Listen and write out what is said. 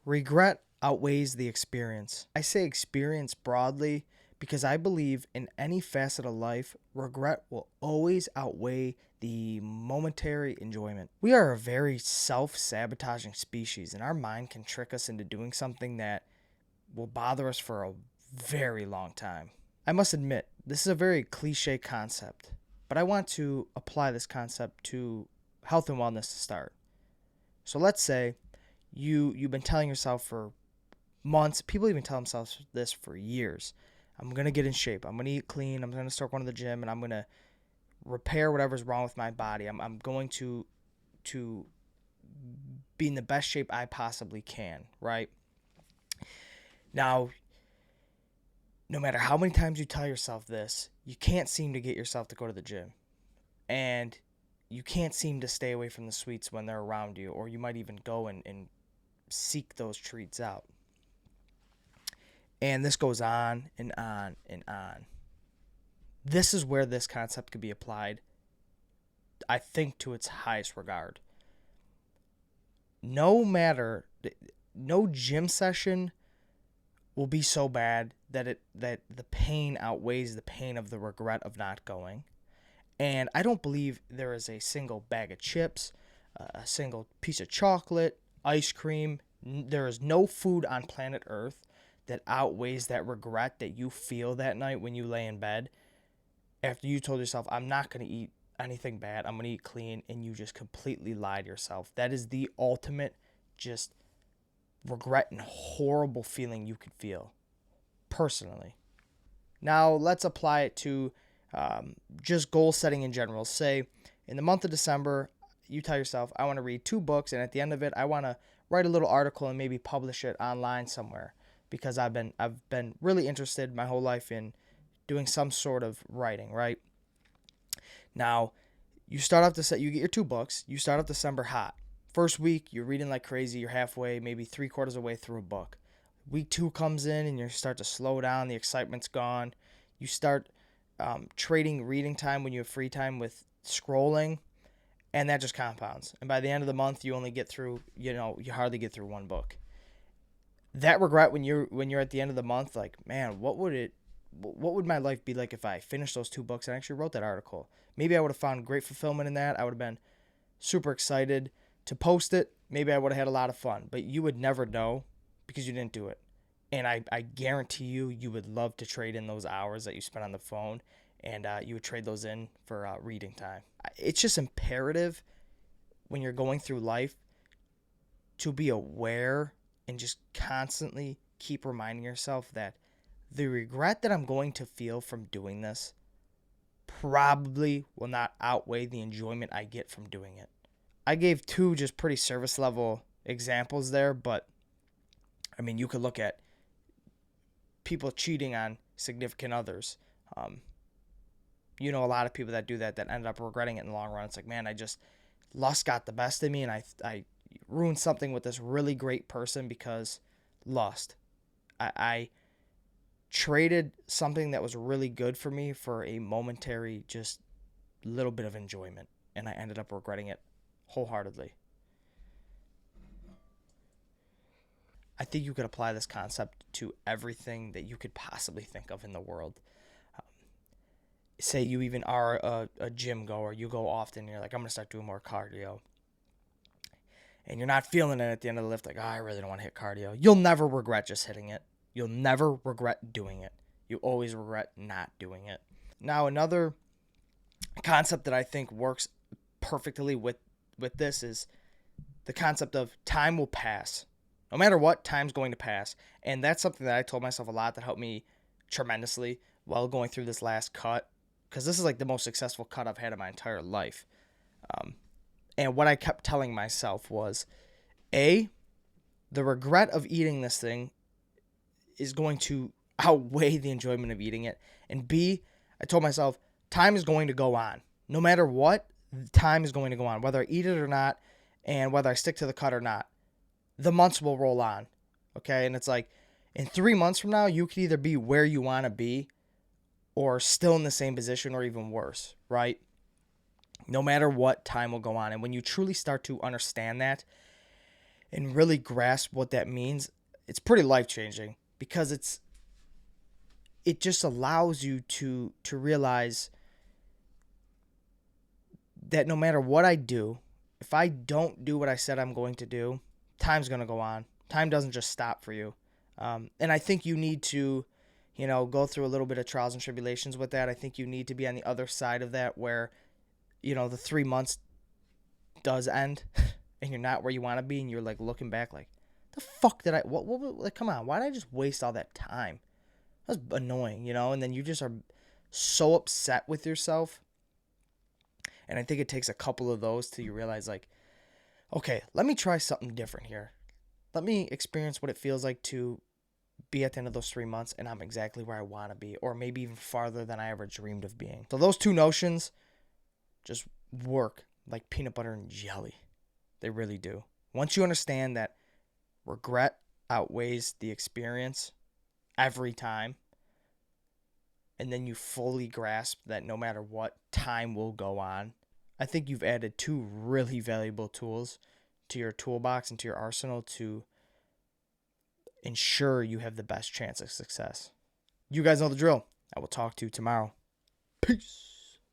Regret outweighs the experience. I say experience broadly because I believe in any facet of life, regret will always outweigh the momentary enjoyment. We are a very self sabotaging species, and our mind can trick us into doing something that will bother us for a very long time. I must admit, this is a very cliche concept, but I want to apply this concept to health and wellness to start. So let's say you've been telling yourself for months, people even tell themselves this for years. I'm going to get in shape. I'm going to eat clean. I'm going to start going to the gym and I'm going to repair whatever's wrong with my body. I'm going to be in the best shape I possibly can, right? Now, no matter how many times you tell yourself this, you can't seem to get yourself to go to the gym. And you can't seem to stay away from the sweets when they're around you, or you might even go and seek those treats out. And this goes on and on and on. This is where this concept could be applied, I think, to its highest regard. No gym session will be so bad that the pain outweighs the pain of the regret of not going. And I don't believe there is a single bag of chips, a single piece of chocolate, ice cream. There is no food on planet Earth that outweighs that regret that you feel that night when you lay in bed after you told yourself, I'm not going to eat anything bad, I'm going to eat clean, and you just completely lied to yourself. That is the ultimate just regret and horrible feeling you could feel, personally. Now, let's apply it to just goal setting in general. Say, in the month of December, you tell yourself, I want to read 2 books, and at the end of it, I want to write a little article and maybe publish it online somewhere, because I've been really interested my whole life in doing some sort of writing, right? Now, you get your 2 books, you start off December hot. First week, you're reading like crazy, you're halfway, maybe 3/4 of the way through a book. Week 2 comes in and you start to slow down, the excitement's gone. You start trading reading time when you have free time with scrolling, and that just compounds. And by the end of the month, you only get through, you hardly get through 1 book. That regret when you're at the end of the month, like, man, what would my life be like if I finished those 2 books and actually wrote that article? Maybe I would have found great fulfillment in that. I would have been super excited to post it. Maybe I would have had a lot of fun, but you would never know because you didn't do it. And I guarantee you would love to trade in those hours that you spent on the phone, and you would trade those in for reading time. It's just imperative when you're going through life to be aware and just constantly keep reminding yourself that the regret that I'm going to feel from doing this probably will not outweigh the enjoyment I get from doing it. I gave 2 just pretty service level examples there, but I mean, you could look at people cheating on significant others. A lot of people that do that end up regretting it in the long run. It's like, man, lust got the best of me, and I ruined something with this really great person because lust. I traded something that was really good for me for a momentary, just little bit of enjoyment, and I ended up regretting it wholeheartedly. I think you could apply this concept to everything that you could possibly think of in the world. Say you even are a gym goer, you go often, and you're like, I'm going to start doing more cardio. And you're not feeling it at the end of the lift, like, I really don't want to hit cardio. You'll never regret just hitting it. You'll never regret doing it. You always regret not doing it. Now, another concept that I think works perfectly with this is the concept of time will pass. No matter what, time's going to pass. And that's something that I told myself a lot that helped me tremendously while going through this last cut, because this is like the most successful cut I've had in my entire life. And what I kept telling myself was, A, the regret of eating this thing is going to outweigh the enjoyment of eating it. And B, I told myself, time is going to go on. No matter what, time is going to go on, whether I eat it or not, and whether I stick to the cut or not. The months will roll on, okay? And it's like, in 3 months from now, you could either be where you want to be or still in the same position or even worse, right? No matter what, time will go on. And when you truly start to understand that, and really grasp what that means, it's pretty life-changing, because it just allows you to realize that no matter what I do, if I don't do what I said I'm going to do, time's going to go on. Time doesn't just stop for you. And I think you need to, go through a little bit of trials and tribulations with that. I think you need to be on the other side of that where, the 3 months does end and you're not where you want to be, and you're like looking back like, the fuck did I, like, come on, why did I just waste all that time? That was annoying, and then you just are so upset with yourself. And I think it takes a couple of those till you realize, like, okay, let me try something different here. Let me experience what it feels like to be at the end of those 3 months and I'm exactly where I want to be, or maybe even farther than I ever dreamed of being. So those two notions just work like peanut butter and jelly. They really do. Once you understand that regret outweighs the experience every time, and then you fully grasp that no matter what, time will go on, I think you've added two really valuable tools to your toolbox and to your arsenal to ensure you have the best chance of success. You guys know the drill. I will talk to you tomorrow. Peace.